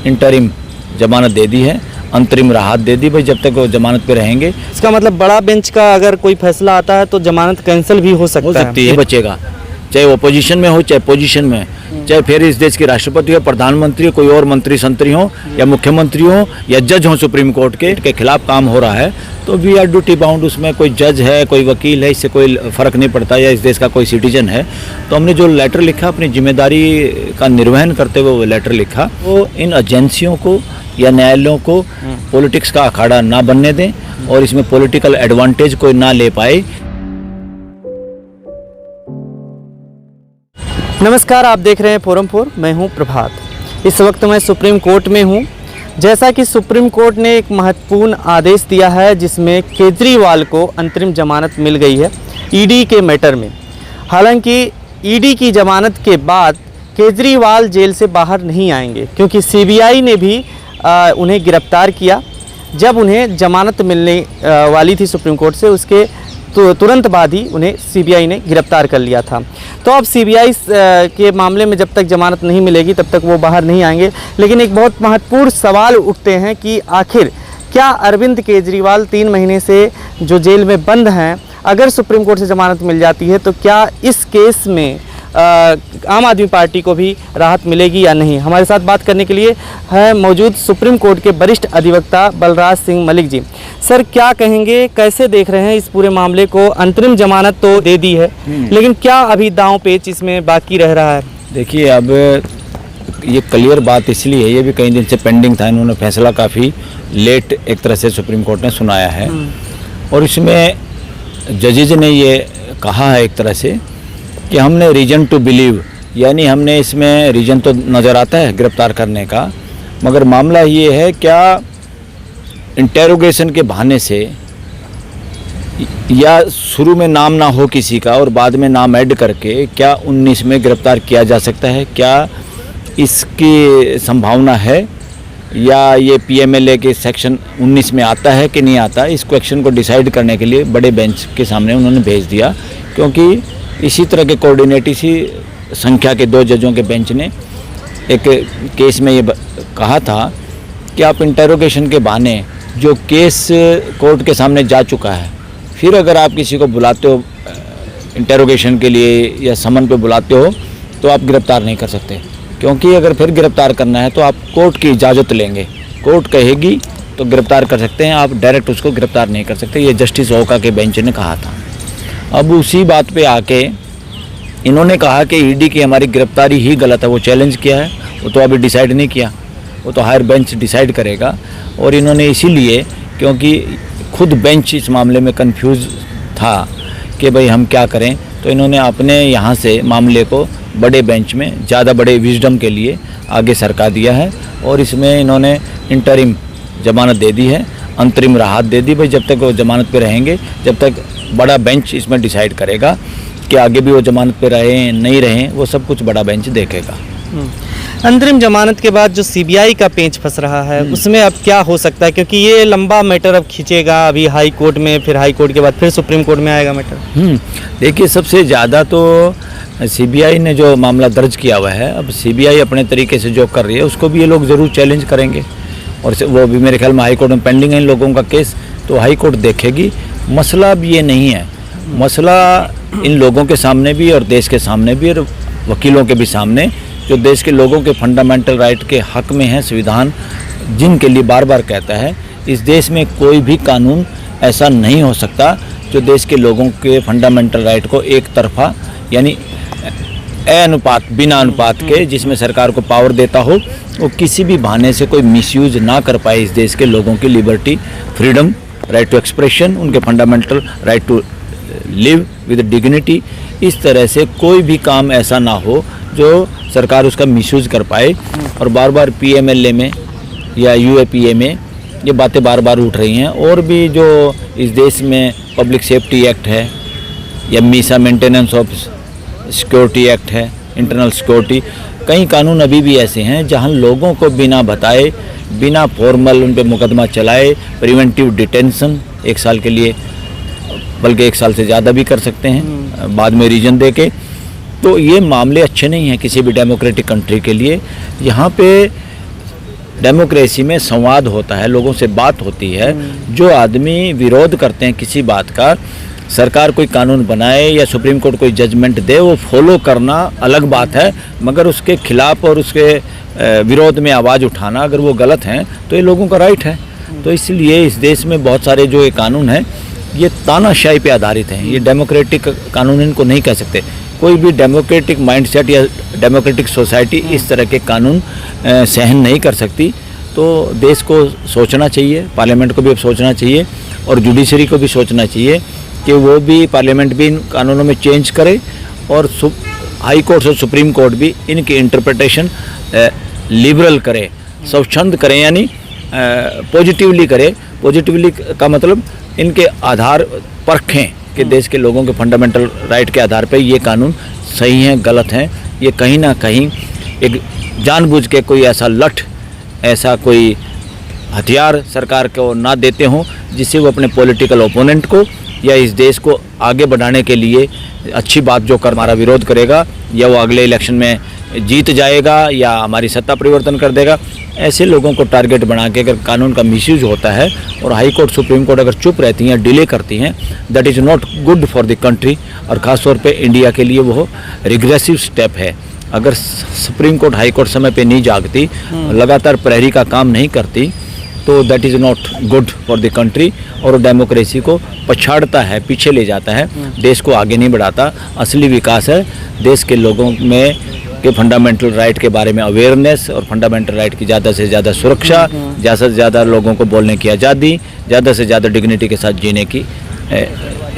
Interim जमानत दे दी है, अंतरिम राहत दे दी भाई, जब तक वो जमानत पे रहेंगे। इसका मतलब बड़ा बेंच का अगर कोई फैसला आता है तो जमानत कैंसिल भी हो सकता है। बचेगा, चाहे ओपोजिशन में हो चाहे पोजीशन में, चाहे फिर इस देश के राष्ट्रपति हो, प्रधानमंत्री हो, कोई और मंत्री संतरी हो या मुख्यमंत्री हो या जज हो सुप्रीम कोर्ट के खिलाफ काम हो रहा है तो वी आर ड्यूटी बाउंड। उसमें कोई जज है, कोई वकील है, इससे कोई फर्क नहीं पड़ता, या इस देश का कोई सिटीजन है। तो हमने जो लेटर लिखा, अपनी जिम्मेदारी का निर्वहन करते हुए वो लेटर लिखा, वो इन एजेंसियों को या न्यायालयों को पॉलिटिक्स का अखाड़ा ना बनने दें और इसमें पॉलिटिकल एडवांटेज कोई ना ले पाए। नमस्कार, आप देख रहे हैं फोरम 4, मैं हूं प्रभात। इस वक्त मैं सुप्रीम कोर्ट में हूं। जैसा कि सुप्रीम कोर्ट ने एक महत्वपूर्ण आदेश दिया है जिसमें केजरीवाल को अंतरिम जमानत मिल गई है ईडी के मैटर में। हालांकि ईडी की जमानत के बाद केजरीवाल जेल से बाहर नहीं आएंगे, क्योंकि सीबीआई ने भी उन्हें गिरफ्तार किया। जब उन्हें जमानत मिलने वाली थी सुप्रीम कोर्ट से, उसके तो तुरंत बाद ही उन्हें सीबीआई ने गिरफ्तार कर लिया था। तो अब सीबीआई के मामले में जब तक जमानत नहीं मिलेगी तब तक वो बाहर नहीं आएंगे। लेकिन एक बहुत महत्वपूर्ण सवाल उठते हैं कि आखिर क्या अरविंद केजरीवाल 3 महीने से जो जेल में बंद हैं, अगर सुप्रीम कोर्ट से जमानत मिल जाती है तो क्या इस केस में आम आदमी पार्टी को भी राहत मिलेगी या नहीं। हमारे साथ बात करने के लिए है मौजूद सुप्रीम कोर्ट के वरिष्ठ अधिवक्ता बलराज सिंह मलिक जी। सर, क्या कहेंगे, कैसे देख रहे हैं इस पूरे मामले को? अंतरिम जमानत तो दे दी है, लेकिन क्या अभी दांव पेच इसमें बाकी रह रहा है? देखिए, अब ये क्लियर बात इसलिए है, ये भी कई दिन से पेंडिंग था। इन्होंने फैसला काफ़ी लेट एक तरह से सुप्रीम कोर्ट ने सुनाया है और इसमें जजेज ने ये कहा है एक तरह से कि हमने रीजन टू बिलीव, यानी हमने इसमें रीजन तो नज़र आता है गिरफ्तार करने का, मगर मामला ये है क्या इंटेरोगेशन के बहाने से या शुरू में नाम ना हो किसी का और बाद में नाम ऐड करके क्या 19 में गिरफ्तार किया जा सकता है? क्या इसकी संभावना है या ये पीएमएलए के सेक्शन 19 में आता है कि नहीं आता? इस क्वेश्चन को डिसाइड करने के लिए बड़े बेंच के सामने उन्होंने भेज दिया, क्योंकि इसी तरह के कोऑर्डिनेट इसी संख्या के 2 जजों के बेंच ने एक केस में ये कहा था कि आप इंटेरोगेशन के बहाने जो केस कोर्ट के सामने जा चुका है, फिर अगर आप किसी को बुलाते हो इंटेरोगेशन के लिए या समन पे बुलाते हो तो आप गिरफ्तार नहीं कर सकते, क्योंकि अगर फिर गिरफ्तार करना है तो आप कोर्ट की इजाज़त लेंगे। कोर्ट कहेगी तो गिरफ्तार कर सकते हैं, आप डायरेक्ट उसको गिरफ्तार नहीं कर सकते। ये जस्टिस ओका के बेंच ने कहा था। अब उसी बात पे आके इन्होंने कहा कि ईडी की हमारी गिरफ्तारी ही गलत है। वो चैलेंज किया है, वो तो अभी डिसाइड नहीं किया, वो तो हायर बेंच डिसाइड करेगा। और इन्होंने इसीलिए, क्योंकि खुद बेंच इस मामले में कंफ्यूज था कि भाई हम क्या करें, तो इन्होंने अपने यहाँ से मामले को बड़े बेंच में ज़्यादा बड़े विजडम के लिए आगे सरका दिया है और इसमें इन्होंने इंटरिम जमानत दे दी है, अंतरिम राहत दे दी भाई, जब तक वो जमानत पे रहेंगे, जब तक बड़ा बेंच इसमें डिसाइड करेगा कि आगे भी वो जमानत पे रहें नहीं रहें, वो सब कुछ बड़ा बेंच देखेगा। अंतरिम जमानत के बाद जो सीबीआई का पेंच फंस रहा है उसमें अब क्या हो सकता है, क्योंकि ये लंबा मैटर अब खींचेगा, अभी हाई कोर्ट में, फिर हाई कोर्ट के बाद फिर सुप्रीम कोर्ट में आएगा मैटर। देखिए, सबसे ज़्यादा तो सीबीआई ने जो मामला दर्ज किया हुआ है, अब सीबीआई अपने तरीके से जो कर रही है उसको भी ये लोग ज़रूर चैलेंज करेंगे और वो भी मेरे ख्याल में हाई कोर्ट में पेंडिंग है इन लोगों का केस, तो हाई कोर्ट देखेगी। मसला अब ये नहीं है, मसला इन लोगों के सामने भी और देश के सामने भी और वकीलों के भी सामने, जो देश के लोगों के फंडामेंटल राइट के हक में है संविधान जिनके लिए बार बार कहता है, इस देश में कोई भी कानून ऐसा नहीं हो सकता जो देश के लोगों के फंडामेंटल राइट को एक तरफा यानी अनुपात बिना अनुपात के, जिसमें सरकार को पावर देता हो, वो किसी भी बहाने से कोई मिसयूज ना कर पाए इस देश के लोगों की liberty, freedom, right to expression, उनके fundamental right to live with dignity. इस तरह से कोई भी काम ऐसा ना हो जो सरकार उसका मिसयूज कर पाए। और बार बार पीएमएलए में या यूएपीए में ये बातें बार बार उठ रही हैं। और भी जो इस देश में पब्लिक सेफ्टी एक्ट है या Misa maintenance of security act है, इंटरनल सिक्योरिटी, कई कानून अभी भी ऐसे हैं जहां लोगों को बिना बताए, बिना फॉर्मल उन पर मुकदमा चलाए, प्रिवेंटिव डिटेंशन 1 साल के लिए, बल्कि 1 साल से ज़्यादा भी कर सकते हैं बाद में रीजन दे के। तो ये मामले अच्छे नहीं हैं किसी भी डेमोक्रेटिक कंट्री के लिए। यहाँ पे डेमोक्रेसी में संवाद होता है, लोगों से बात होती है। जो आदमी विरोध करते हैं किसी बात का, सरकार कोई कानून बनाए या सुप्रीम कोर्ट कोई जजमेंट दे, वो फॉलो करना अलग बात है, मगर उसके खिलाफ और उसके विरोध में आवाज़ उठाना अगर वो गलत हैं तो ये लोगों का राइट है। तो इसलिए इस देश में बहुत सारे जो ये कानून हैं ये तानाशाही पे आधारित हैं, ये डेमोक्रेटिक कानून इनको नहीं कह सकते। कोई भी डेमोक्रेटिक माइंडसेट या डेमोक्रेटिक सोसाइटी इस तरह के कानून सहन नहीं कर सकती। तो देश को सोचना चाहिए, पार्लियामेंट को भी अब सोचना चाहिए और जुडिशरी को भी सोचना चाहिए कि वो भी, पार्लियामेंट भी इन कानूनों में चेंज करे और हाई कोर्ट और सुप्रीम कोर्ट भी इनकी इंटरप्रिटेशन लिबरल करे, स्वच्छंद करें, यानी पॉजिटिवली करे। पॉजिटिवली का मतलब इनके आधार परखें कि देश के लोगों के फंडामेंटल राइट के आधार पर ये कानून सही हैं, गलत हैं। ये कहीं ना कहीं एक जानबूझ के कोई ऐसा कोई हथियार सरकार को ना देते हों जिससे वो अपने पॉलिटिकल ओपोनेंट को या इस देश को आगे बढ़ाने के लिए अच्छी बात जो कर हमारा विरोध करेगा या वो अगले इलेक्शन में जीत जाएगा या हमारी सत्ता परिवर्तन कर देगा, ऐसे लोगों को टारगेट बना के अगर कानून का मिसयूज होता है और हाई कोर्ट सुप्रीम कोर्ट अगर चुप रहती हैं, डिले करती हैं, that is not good for the country. और ख़ास तौर पे इंडिया के लिए वो रिग्रेसिव स्टेप है। अगर सुप्रीम कोर्ट हाई कोर्ट समय पे नहीं जागती, लगातार प्रहरी का काम नहीं करती, तो that is not good for the country और डेमोक्रेसी को पछाड़ता है, पीछे ले जाता है, देश को आगे नहीं बढ़ाता। असली विकास है देश के लोगों में के फंडामेंटल राइट के बारे में अवेयरनेस और फंडामेंटल राइट की ज़्यादा से ज़्यादा सुरक्षा, ज़्यादा से ज़्यादा लोगों को बोलने की आज़ादी, ज़्यादा से ज़्यादा डिग्निटी के साथ जीने की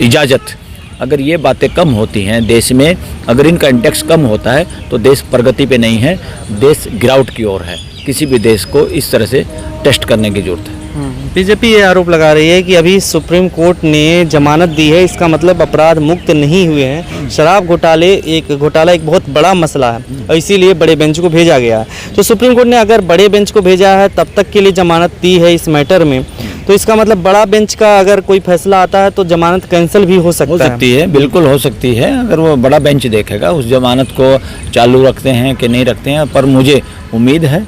इजाज़त। अगर ये बातें कम होती हैं देश में, अगर इनका इंडेक्स कम होता है तो देश प्रगति पे नहीं है, देश गिरावट की ओर है। किसी भी देश को इस तरह से टेस्ट करने की जरूरत है। बीजेपी ये आरोप लगा रही है कि अभी सुप्रीम कोर्ट ने जमानत दी है, इसका मतलब अपराध मुक्त नहीं हुए हैं। शराब घोटाला एक बहुत बड़ा मसला है और इसीलिए बड़े बेंच को भेजा गया है। तो सुप्रीम कोर्ट ने अगर बड़े बेंच को भेजा है तब तक के लिए जमानत दी है इस मैटर में, तो इसका मतलब बड़ा बेंच का अगर कोई फैसला आता है तो जमानत कैंसिल भी हो सकती है। बिल्कुल हो सकती है, अगर वो बड़ा बेंच देखेगा उस जमानत को चालू रखते हैं कि नहीं रखते हैं। पर मुझे उम्मीद है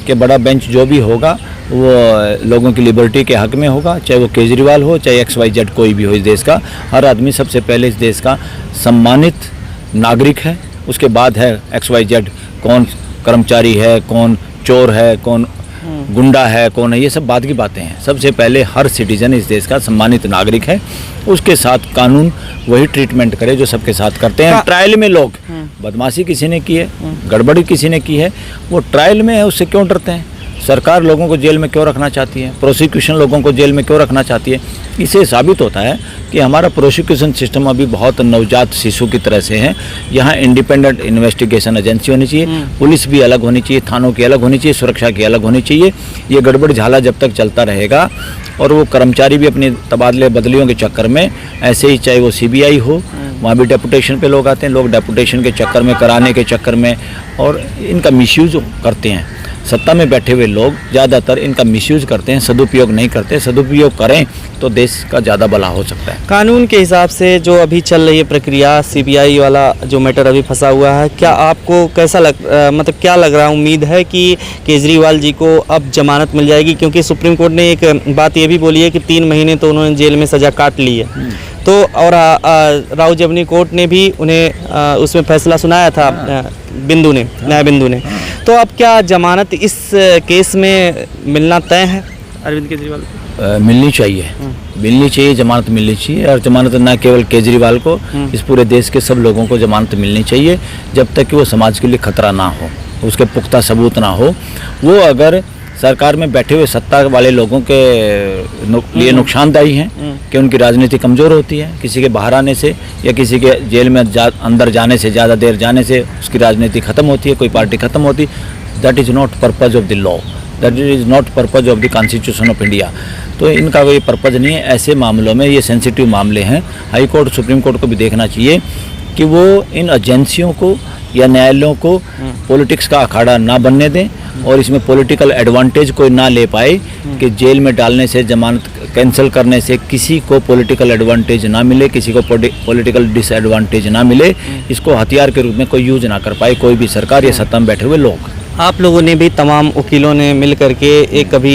कि बड़ा बेंच जो भी होगा वो लोगों की लिबर्टी के हक में होगा, चाहे वो केजरीवाल हो, चाहे XYZ कोई भी हो इस देश का। हर आदमी सबसे पहले इस देश का सम्मानित नागरिक है, उसके बाद है XYZ कौन कर्मचारी है, कौन चोर है, कौन गुंडा है, कौन है, ये सब बाद की बातें हैं। सबसे पहले हर सिटीजन इस देश का सम्मानित नागरिक है, उसके साथ कानून वही ट्रीटमेंट करे जो सबके साथ करते हैं। ट्रायल में लोग बदमाशी किसी ने की है, गड़बड़ी किसी ने की है, वो ट्रायल में है, उससे क्यों डरते हैं? सरकार लोगों को जेल में क्यों रखना चाहती है? प्रोसिक्यूशन लोगों को जेल में क्यों रखना चाहती है? इससे साबित होता है कि हमारा प्रोसिक्यूशन सिस्टम अभी बहुत नवजात शिशु की तरह से है। यहाँ इंडिपेंडेंट इन्वेस्टिगेशन एजेंसी होनी चाहिए, पुलिस भी अलग होनी चाहिए, थानों की अलग होनी चाहिए, सुरक्षा की अलग होनी चाहिए। ये गड़बड़ झाला जब तक चलता रहेगा और वो कर्मचारी भी अपने तबादले बदलियों के चक्कर में ऐसे ही, चाहे वो CBI हो, वहाँ भी डेपुटेशन पे लोग आते हैं, लोग डेपुटेशन के चक्कर में, कराने के चक्कर में और इनका मिसयूज करते हैं। सत्ता में बैठे हुए लोग ज़्यादातर इनका मिसयूज करते हैं, सदुपयोग नहीं करते। सदुपयोग करें तो देश का ज़्यादा भला हो सकता है। कानून के हिसाब से जो अभी चल रही है प्रक्रिया, CBI वाला जो मैटर अभी फंसा हुआ है, क्या आपको कैसा मतलब क्या लग रहा है? उम्मीद है कि केजरीवाल जी को अब जमानत मिल जाएगी? क्योंकि सुप्रीम कोर्ट ने एक बात ये भी बोली है कि 3 महीने तो उन्होंने जेल में सज़ा काट ली है। तो और राव जबनी कोर्ट ने भी उन्हें उसमें फैसला सुनाया था, न्याय बिंदु ने। तो अब क्या जमानत इस केस में मिलना तय है अरविंद केजरीवाल को? मिलनी चाहिए, जमानत मिलनी चाहिए। और जमानत न केवल केजरीवाल को, इस पूरे देश के सब लोगों को जमानत मिलनी चाहिए, जब तक कि वो समाज के लिए खतरा ना हो, उसके पुख्ता सबूत ना हो। वो अगर सरकार में बैठे हुए सत्ता वाले लोगों के लिए नुकसानदायी हैं कि उनकी राजनीति कमज़ोर होती है, किसी के बाहर आने से या किसी के जेल में अंदर जाने से, ज़्यादा देर जाने से उसकी राजनीति ख़त्म होती है, कोई पार्टी ख़त्म होती। That is not purpose of the law, that is not purpose of the constitution of India. तो इनका कोई पर्पज़ नहीं है। ऐसे मामलों में, ये सेंसिटिव मामले हैं, हाई कोर्ट सुप्रीम कोर्ट को भी देखना चाहिए कि वो इन एजेंसियों को या न्यायालयों को पॉलिटिक्स का अखाड़ा ना बनने दें और इसमें पॉलिटिकल एडवांटेज कोई ना ले पाए कि जेल में डालने से, जमानत कैंसिल करने से किसी को पॉलिटिकल एडवांटेज ना मिले, किसी को पॉलिटिकल डिसएडवांटेज ना मिले, इसको हथियार के रूप में कोई यूज ना कर पाए कोई भी सरकार या सत्ता में बैठे हुए लोग। आप लोगों ने भी, तमाम वकीलों ने मिल करके एक अभी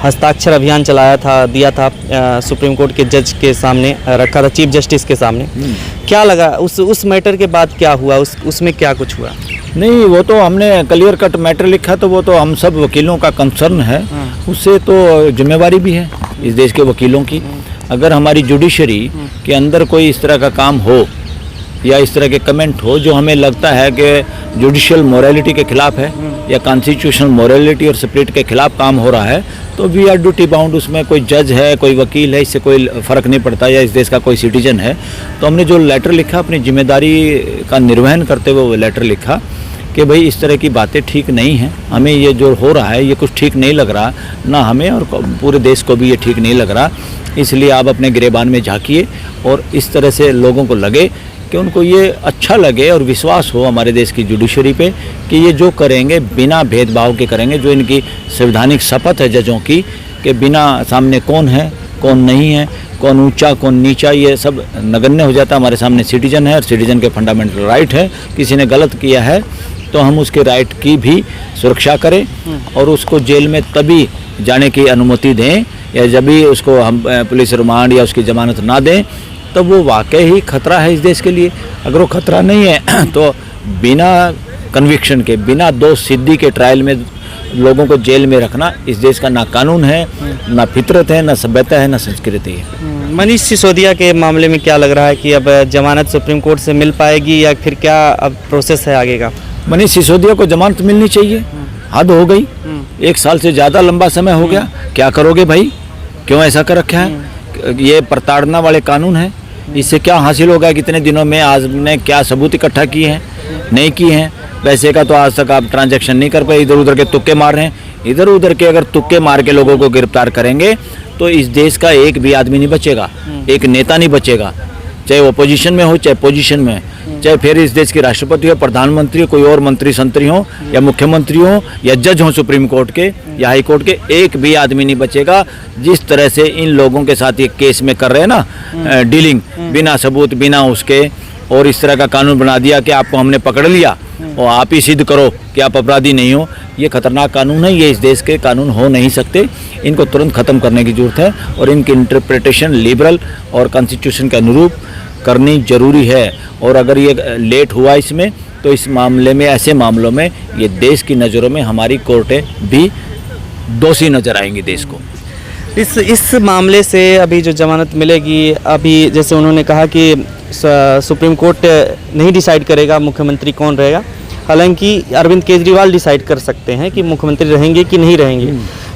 हस्ताक्षर अभियान चलाया था, दिया था सुप्रीम कोर्ट के जज के सामने, रखा था चीफ जस्टिस के सामने। क्या लगा उस मैटर के बाद क्या हुआ, उसमें क्या कुछ हुआ? नहीं, वो तो हमने क्लियर कट मैटर लिखा, तो वो तो हम सब वकीलों का कंसर्न है, उससे तो जिम्मेवारी भी है इस देश के वकीलों की। अगर हमारी जुडिशरी के अंदर कोई इस तरह का काम हो या इस तरह के कमेंट हो जो हमें लगता है कि जुडिशियल मोरालिटी के खिलाफ है या कॉन्स्टिट्यूशनल मोरालिटी और स्पिरिट के खिलाफ काम हो रहा है, तो वी आर ड्यूटी बाउंड। उसमें कोई जज है, कोई वकील है, इससे कोई फ़र्क नहीं पड़ता, या इस देश का कोई सिटीजन है। तो हमने जो लेटर लिखा, अपनी जिम्मेदारी का निर्वहन करते हुए वो लेटर लिखा कि भाई इस तरह की बातें ठीक नहीं हैं, हमें ये जो हो रहा है ये कुछ ठीक नहीं लग रहा, ना हमें और पूरे देश को भी ये ठीक नहीं लग रहा। इसलिए आप अपने गिरेबान में झांकिए और इस तरह से लोगों को लगे कि उनको ये अच्छा लगे और विश्वास हो हमारे देश की जुडिशरी पे कि ये जो करेंगे बिना भेदभाव के करेंगे, जो इनकी संवैधानिक शपथ है जजों की कि बिना सामने कौन है कौन नहीं है, कौन ऊंचा कौन नीचा, ये सब नगण्य हो जाता है। हमारे सामने सिटीजन है और सिटीजन के फंडामेंटल राइट है। किसी ने गलत किया है तो हम उसके राइट की भी सुरक्षा करें और उसको जेल में तभी जाने की अनुमति दें या जब भी उसको हम पुलिस रिमांड या उसकी जमानत ना दें तो वो वाकई ही खतरा है इस देश के लिए। अगर वो खतरा नहीं है तो बिना कन्विक्शन के, बिना दोष सिद्धि के ट्रायल में लोगों को जेल में रखना इस देश का ना कानून है, ना फितरत है, ना सभ्यता है, ना संस्कृति है। मनीष सिसोदिया के मामले में क्या लग रहा है कि अब जमानत सुप्रीम कोर्ट से मिल पाएगी या फिर क्या अब प्रोसेस है आगे का? मनीष सिसोदिया को जमानत मिलनी चाहिए, हद हो गई, 1 साल से ज़्यादा लंबा समय हो गया। क्या करोगे भाई, क्यों ऐसा कर रखा है? ये प्रताड़ना वाले कानून है, इससे क्या हासिल होगा? कितने दिनों में आपने क्या सबूत इकट्ठा किए हैं, नहीं किए हैं? पैसे का तो आज तक आप ट्रांजैक्शन नहीं कर पाए, इधर उधर के तुक्के मार रहे हैं। इधर उधर के अगर तुक्के मार के लोगों को गिरफ्तार करेंगे तो इस देश का एक भी आदमी नहीं बचेगा, एक नेता नहीं बचेगा, चाहे वो अपोजिशन में हो चाहे पोजीशन में, चाहे फिर इस देश के राष्ट्रपति हो, प्रधानमंत्री हो, कोई और मंत्री संतरी हो या मुख्यमंत्री हो या जज हो सुप्रीम कोर्ट के या हाई कोर्ट के, एक भी आदमी नहीं बचेगा। जिस तरह से इन लोगों के साथ ये केस में कर रहे हैं ना डीलिंग, बिना सबूत बिना उसके, और इस तरह का कानून बना दिया कि आपको हमने पकड़ लिया और आप ही सिद्ध करो कि आप अपराधी नहीं हो, ये खतरनाक कानून है। ये इस देश के कानून हो नहीं सकते, इनको तुरंत ख़त्म करने की जरूरत है और इनकी इंटरप्रिटेशन लिबरल और कॉन्स्टिट्यूशन के अनुरूप करनी जरूरी है। और अगर ये लेट हुआ इसमें तो इस मामले में, ऐसे मामलों में ये देश की नज़रों में हमारी कोर्टें भी दोषी नज़र आएंगी देश को। इस मामले से अभी जो जमानत मिलेगी, अभी जैसे उन्होंने कहा कि सुप्रीम कोर्ट नहीं डिसाइड करेगा मुख्यमंत्री कौन रहेगा, हालांकि अरविंद केजरीवाल डिसाइड कर सकते हैं कि मुख्यमंत्री रहेंगे कि नहीं रहेंगे।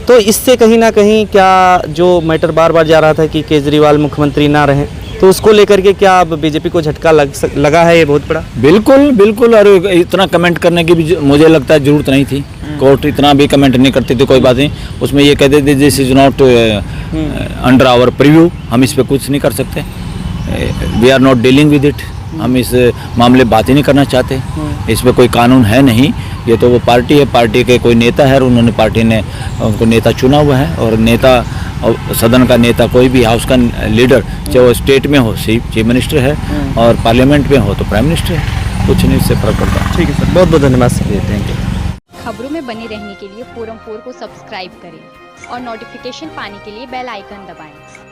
तो इससे कहीं ना कहीं क्या जो मैटर बार बार जा रहा था कि केजरीवाल मुख्यमंत्री ना रहें, तो उसको लेकर के क्या अब बीजेपी को झटका लगा है ये बहुत बड़ा? बिल्कुल बिल्कुल, और इतना कमेंट करने की भी मुझे लगता है ज़रूरत नहीं थी। कोर्ट इतना भी कमेंट नहीं करती थी, कोई बात नहीं। उसमें ये कहते थे this is not under our preview, हम इस पर कुछ नहीं कर सकते, we are not dealing with it, हम इस मामले बात ही नहीं करना चाहते, इस पर कोई कानून है नहीं। ये तो वो पार्टी है, पार्टी के कोई नेता है और उन्होंने पार्टी ने उनको नेता चुना हुआ है, और नेता और सदन का नेता कोई भी हाउस का लीडर, चाहे वो स्टेट में हो चीफ मिनिस्टर है और पार्लियामेंट में हो तो प्राइम मिनिस्टर है, कुछ नहीं इससे फर्क पड़ता। ठीक है सर, बहुत बहुत धन्यवाद सर। Thank you. खबरों में बने रहने के लिए फोरम 4 को सब्सक्राइब करें और नोटिफिकेशन पाने के लिए बेल आइकन दबाएं।